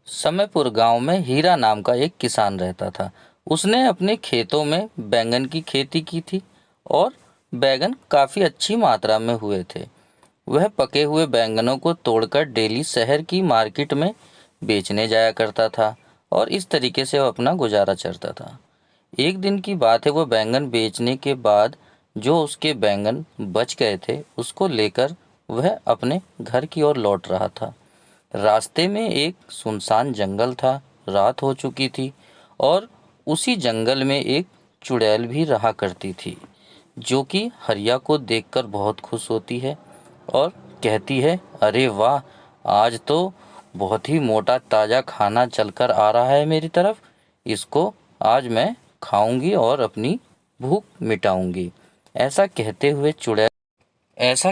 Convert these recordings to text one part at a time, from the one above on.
समयपुर गांव में हीरा नाम का एक किसान रहता था। उसने अपने खेतों में बैंगन की खेती की थी और बैंगन काफ़ी अच्छी मात्रा में हुए थे। वह पके हुए बैंगनों को तोड़कर डेली शहर की मार्केट में बेचने जाया करता था और इस तरीके से वह अपना गुजारा चलता था। एक दिन की बात है, वह बैंगन बेचने के बाद जो उसके बैंगन बच गए थे उसको लेकर वह अपने घर की ओर लौट रहा था। रास्ते में एक सुनसान जंगल था। रात हो चुकी थी और उसी जंगल में एक चुड़ैल भी रहा करती थी, जो कि हरिया को देखकर बहुत खुश होती है और कहती है, अरे वाह, आज तो बहुत ही मोटा ताज़ा खाना चलकर आ रहा है मेरी तरफ। इसको आज मैं खाऊंगी और अपनी भूख मिटाऊंगी। ऐसा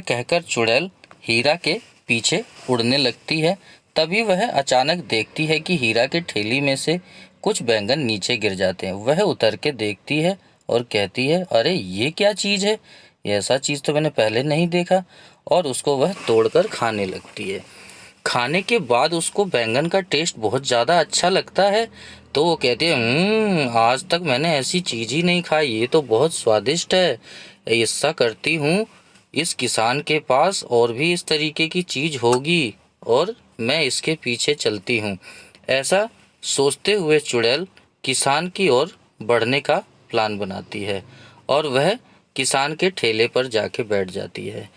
कहकर चुड़ैल हीरा के पीछे उड़ने लगती है। तभी वह अचानक देखती है कि हीरा के ठेली में से कुछ बैंगन नीचे गिर जाते हैं। वह उतर के देखती है और कहती है, अरे ये क्या चीज़ है, ऐसा चीज़ तो मैंने पहले नहीं देखा। और उसको वह तोड़कर खाने लगती है। खाने के बाद उसको बैंगन का टेस्ट बहुत ज़्यादा अच्छा लगता है, तो वो कहती है, आज तक मैंने ऐसी चीज़ ही नहीं खाई, ये तो बहुत स्वादिष्ट है। ऐसा करती हूँ, इस किसान के पास और भी इस तरीके की चीज़ होगी और मैं इसके पीछे चलती हूँ। ऐसा सोचते हुए चुड़ैल किसान की ओर बढ़ने का प्लान बनाती है और वह किसान के ठेले पर जाके बैठ जाती है।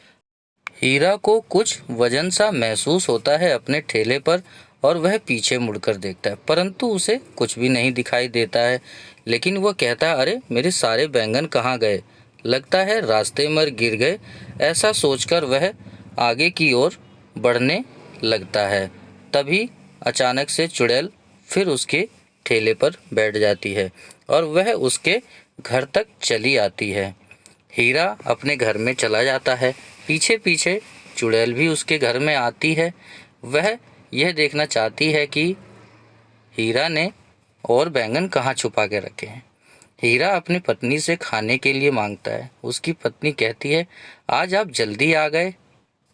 हीरा को कुछ वजन सा महसूस होता है अपने ठेले पर और वह पीछे मुड़कर देखता है, परंतु उसे कुछ भी नहीं दिखाई देता है। लेकिन वह कहता है, अरे मेरे सारे बैंगन कहाँ गए, लगता है रास्ते में गिर गए। ऐसा सोचकर वह आगे की ओर बढ़ने लगता है। तभी अचानक से चुड़ैल फिर उसके ठेले पर बैठ जाती है और वह उसके घर तक चली आती है। हीरा अपने घर में चला जाता है, पीछे पीछे चुड़ैल भी उसके घर में आती है। वह यह देखना चाहती है कि हीरा ने और बैंगन कहाँ छुपा के रखे हैं। हीरा अपनी पत्नी से खाने के लिए मांगता है। उसकी पत्नी कहती है, आज आप जल्दी आ गए,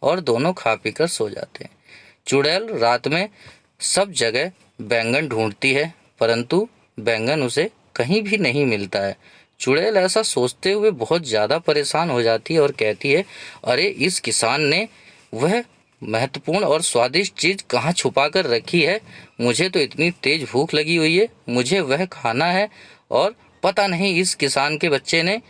और दोनों खा पीकर सो जाते हैं। चुड़ैल रात में सब जगह बैंगन ढूंढती है, परंतु बैंगन उसे कहीं भी नहीं मिलता है। चुड़ैल ऐसा सोचते हुए बहुत ज़्यादा परेशान हो जाती है और कहती है, अरे इस किसान ने वह महत्वपूर्ण और स्वादिष्ट चीज़ कहाँ छुपा कर रखी है। मुझे तो इतनी तेज भूख लगी हुई है, मुझे वह खाना है और पता नहीं इस किसान के बच्चे ने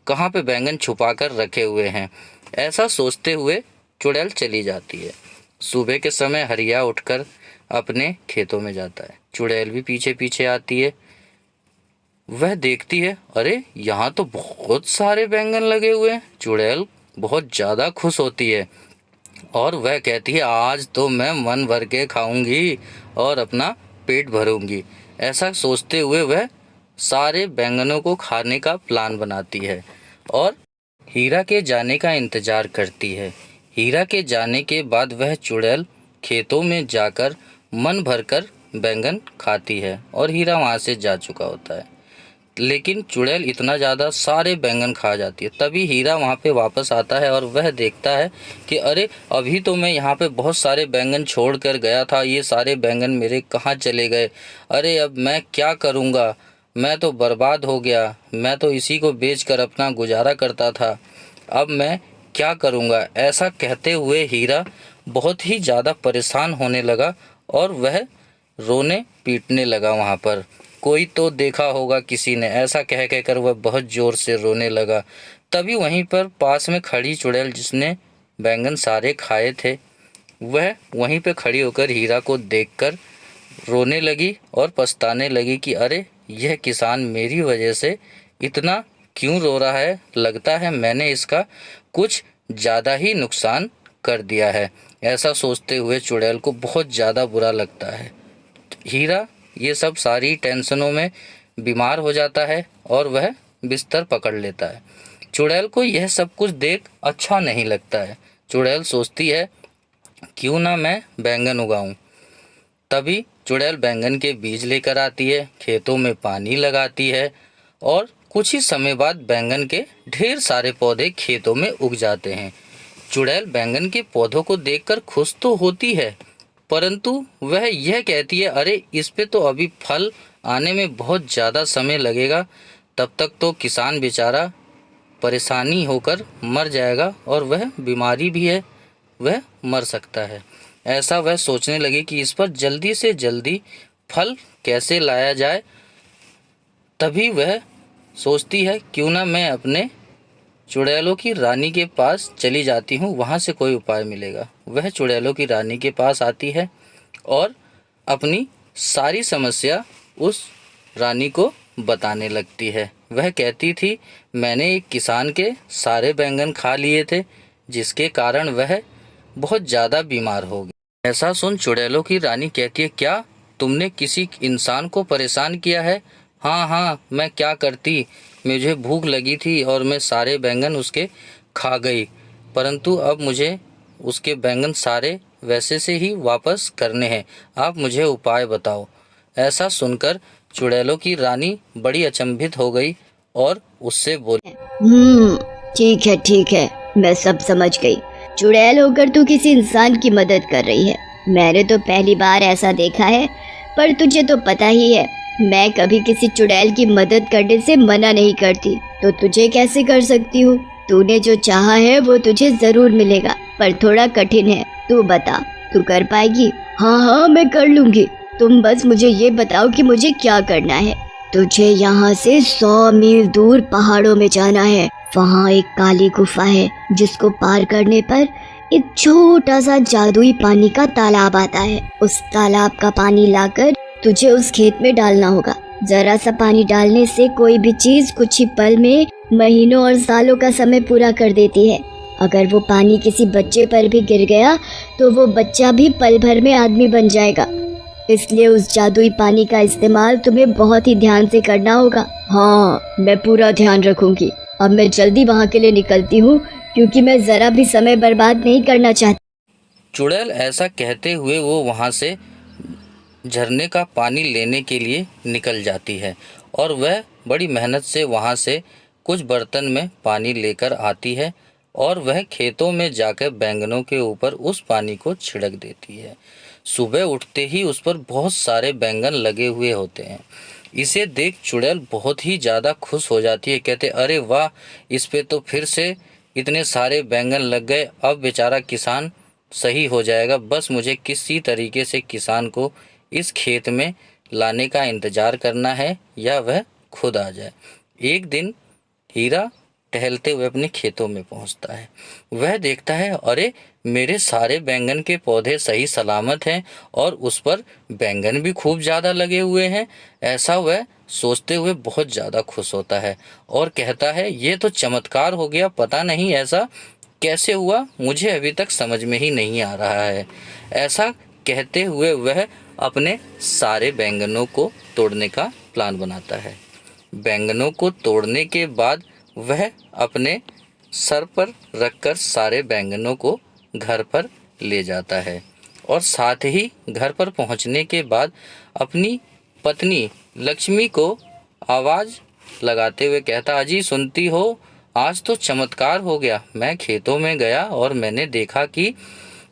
कहाँ पे बैंगन छुपा कर रखे हुए हैं। ऐसा सोचते हुए चुड़ैल चली जाती है। सुबह के समय हरिया उठकर अपने खेतों में जाता है। चुड़ैल भी पीछे पीछे आती है। वह देखती है, अरे यहाँ तो बहुत सारे बैंगन लगे हुए हैं। चुड़ैल बहुत ज़्यादा खुश होती है और वह कहती है, आज तो मैं मन भर के खाऊंगी और अपना पेट भरूंगी। ऐसा सोचते हुए वह सारे बैंगनों को खाने का प्लान बनाती है और हीरा के जाने का इंतज़ार करती है। हीरा के जाने के बाद वह चुड़ैल खेतों में जाकर मन भरकर बैंगन खाती है और हीरा वहाँ से जा चुका होता है। लेकिन चुड़ैल इतना ज़्यादा सारे बैंगन खा जाती है। तभी हीरा वहाँ पे वापस आता है और वह देखता है कि अरे अभी तो मैं यहाँ पे बहुत सारे बैंगन छोड़ कर गया था, ये सारे बैंगन मेरे कहाँ चले गए। अरे अब मैं क्या करूँगा, मैं तो बर्बाद हो गया, मैं तो इसी को बेच कर अपना गुजारा करता था, अब मैं क्या करूँगा। ऐसा कहते हुए हीरा बहुत ही ज़्यादा परेशान होने लगा और वह रोने पीटने लगा। वहाँ पर कोई तो देखा होगा किसी ने, ऐसा कह कहकर वह बहुत ज़ोर से रोने लगा। तभी वहीं पर पास में खड़ी चुड़ैल, जिसने बैंगन सारे खाए थे, वह वहीं पे खड़ी होकर हीरा को देखकर रोने लगी और पछताने लगी कि अरे यह किसान मेरी वजह से इतना क्यों रो रहा है, लगता है मैंने इसका कुछ ज़्यादा ही नुकसान कर दिया है। ऐसा सोचते हुए चुड़ैल को बहुत ज़्यादा बुरा लगता है। हीरा ये सब सारी टेंशनों में बीमार हो जाता है और वह बिस्तर पकड़ लेता है। चुड़ैल को यह सब कुछ देख अच्छा नहीं लगता है। चुड़ैल सोचती है, क्यों ना मैं बैंगन उगाऊं। तभी चुड़ैल बैंगन के बीज लेकर आती है, खेतों में पानी लगाती है और कुछ ही समय बाद बैंगन के ढेर सारे पौधे खेतों में उग जाते हैं। चुड़ैल बैंगन के पौधों को देखकर खुश तो होती है, परंतु वह यह कहती है, अरे इस पे तो अभी फल आने में बहुत ज़्यादा समय लगेगा, तब तक तो किसान बेचारा परेशानी होकर मर जाएगा और वह बीमारी भी है, वह मर सकता है। ऐसा वह सोचने लगी कि इस पर जल्दी से जल्दी फल कैसे लाया जाए। तभी वह सोचती है, क्यों ना मैं अपने चुड़ैलों की रानी के पास चली जाती हूँ, वहाँ से कोई उपाय मिलेगा। वह चुड़ैलों की रानी के पास आती है और अपनी सारी समस्या उस रानी को बताने लगती है। वह कहती थी, मैंने एक किसान के सारे बैंगन खा लिए थे, जिसके कारण वह बहुत ज़्यादा बीमार हो गई। ऐसा सुन चुड़ैलों की रानी कहती है, क्या तुमने किसी इंसान को परेशान किया है? हाँ हाँ, मैं क्या करती, मुझे भूख लगी थी और मैं सारे बैंगन उसके खा गई, परंतु अब मुझे उसके बैंगन सारे वैसे से ही वापस करने हैं। आप मुझे उपाय बताओ। ऐसा सुनकर चुड़ैलों की रानी बड़ी अचंभित हो गई और उससे बोली, ठीक है, मैं सब समझ गई। चुड़ैल होकर तू किसी इंसान की मदद कर रही है। मैंने तो पहली बार ऐसा देखा है, पर तुझे तो पता ही है मैं कभी किसी चुड़ैल की मदद करने से मना नहीं करती, तो तुझे कैसे कर सकती हूँ। तूने जो चाहा है वो तुझे जरूर मिलेगा, पर थोड़ा कठिन है। तू बता, तू कर पाएगी? हाँ, मैं कर लूंगी। तुम बस मुझे ये बताओ कि मुझे क्या करना है। तुझे यहाँ से 100 मील दूर पहाड़ों में जाना है। वहाँ एक काली गुफा है, जिसको पार करने पर एक छोटा सा जादुई पानी का तालाब आता है। उस तालाब का पानी लाकर तुझे उस खेत में डालना होगा। जरा सा पानी डालने से कोई भी चीज कुछ ही पल में महीनों और सालों का समय पूरा कर देती है। अगर वो पानी किसी बच्चे पर भी गिर गया तो वो बच्चा भी पल भर में आदमी बन जाएगा। इसलिए उस जादुई पानी का इस्तेमाल तुम्हें बहुत ही ध्यान से करना होगा। हाँ, मैं पूरा ध्यान रखूंगी। अब मैं जल्दी वहाँ के लिए निकलती हूँ, क्योंकि मैं जरा भी समय बर्बाद नहीं करना चाहती। चुड़ैल ऐसा कहते हुए वो वहाँ से झरने का पानी लेने के लिए निकल जाती है और वह बड़ी मेहनत से वहाँ से कुछ बर्तन में पानी लेकर आती है और वह खेतों में जाकर बैंगनों के ऊपर उस पानी को छिड़क देती है। सुबह उठते ही उस पर बहुत सारे बैंगन लगे हुए होते हैं। इसे देख चुड़ैल बहुत ही ज़्यादा खुश हो जाती है। कहते, अरे वाह, इस पे तो फिर से इतने सारे बैंगन लग गए, अब बेचारा किसान सही हो जाएगा। बस मुझे किसी तरीके से किसान को इस खेत में लाने का इंतज़ार करना है या वह खुद आ जाए। एक दिन हीरा टहलते हुए अपने खेतों में पहुंचता है। वह देखता है, अरे मेरे सारे बैंगन के पौधे सही सलामत हैं और उस पर बैंगन भी खूब ज़्यादा लगे हुए हैं। ऐसा वह सोचते हुए बहुत ज़्यादा खुश होता है और कहता है, ये तो चमत्कार हो गया, पता नहीं ऐसा कैसे हुआ, मुझे अभी तक समझ में ही नहीं आ रहा है। ऐसा कहते हुए वह अपने सारे बैंगनों को तोड़ने का प्लान बनाता है। बैंगनों को तोड़ने के बाद वह अपने सर पर रखकर सारे बैंगनों को घर पर ले जाता है और साथ ही घर पर पहुंचने के बाद अपनी पत्नी लक्ष्मी को आवाज़ लगाते हुए कहता, अजी सुनती हो, आज तो चमत्कार हो गया। मैं खेतों में गया और मैंने देखा कि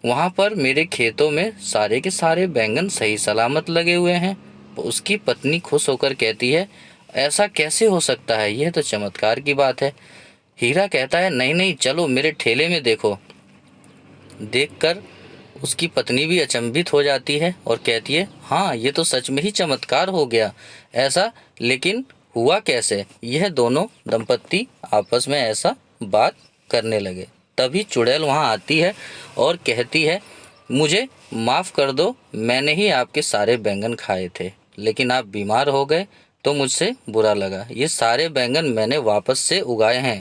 वहाँ पर मेरे खेतों में सारे के सारे बैंगन सही सलामत लगे हुए हैं। उसकी पत्नी खुश होकर कहती है, ऐसा कैसे हो सकता है, यह तो चमत्कार की बात है। हीरा कहता है, नहीं नहीं, चलो मेरे ठेले में देखो। देखकर उसकी पत्नी भी अचंभित हो जाती है और कहती है, हाँ ये तो सच में ही चमत्कार हो गया। ऐसा लेकिन हुआ कैसे? यह दोनों दंपत्ति आपस में ऐसा बात करने लगे। तभी चुड़ैल वहाँ आती है और कहती है, मुझे माफ़ कर दो, मैंने ही आपके सारे बैंगन खाए थे, लेकिन आप बीमार हो गए तो मुझसे बुरा लगा। ये सारे बैंगन मैंने वापस से उगाए हैं।